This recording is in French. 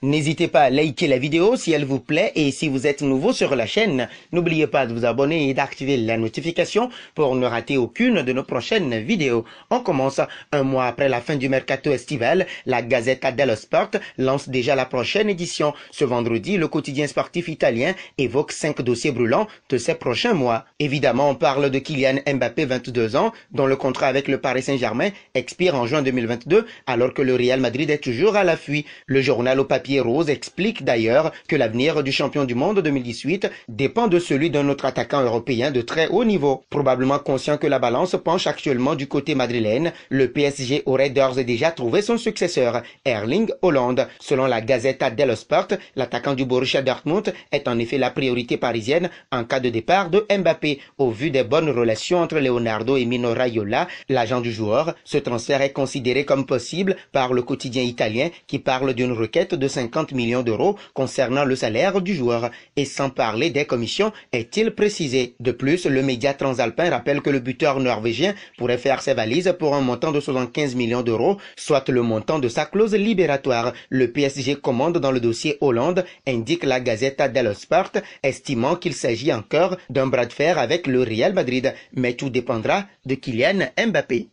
N'hésitez pas à liker la vidéo si elle vous plaît et si vous êtes nouveau sur la chaîne, n'oubliez pas de vous abonner et d'activer la notification pour ne rater aucune de nos prochaines vidéos. On commence un mois après la fin du mercato estival. La Gazzetta dello Sport lance déjà la prochaine édition. Ce vendredi, le quotidien sportif italien évoque 5 dossiers brûlants de ces prochains mois. Évidemment, on parle de Kylian Mbappé, 22 ans, dont le contrat avec le Paris Saint-Germain expire en juin 2022, alors que le Real Madrid est toujours à l'affût. Le journal au papier Rose explique d'ailleurs que l'avenir du champion du monde 2018 dépend de celui d'un autre attaquant européen de très haut niveau. Probablement conscient que la balance penche actuellement du côté madrilène, le PSG aurait d'ores et déjà trouvé son successeur, Erling Haaland. Selon la Gazzetta dello Sport, l'attaquant du Borussia Dortmund est en effet la priorité parisienne en cas de départ de Mbappé. Au vu des bonnes relations entre Leonardo et Mino Raiola, l'agent du joueur, ce transfert est considéré comme possible par le quotidien italien qui parle d'une requête de 50 millions d'euros concernant le salaire du joueur, et sans parler des commissions, est-il précisé. De plus, le média transalpin rappelle que le buteur norvégien pourrait faire ses valises pour un montant de 75 millions d'euros, soit le montant de sa clause libératoire. Le PSG commande dans le dossier Hollande, indique la Gazzetta dello Sport, estimant qu'il s'agit encore d'un bras de fer avec le Real Madrid, mais tout dépendra de Kylian Mbappé.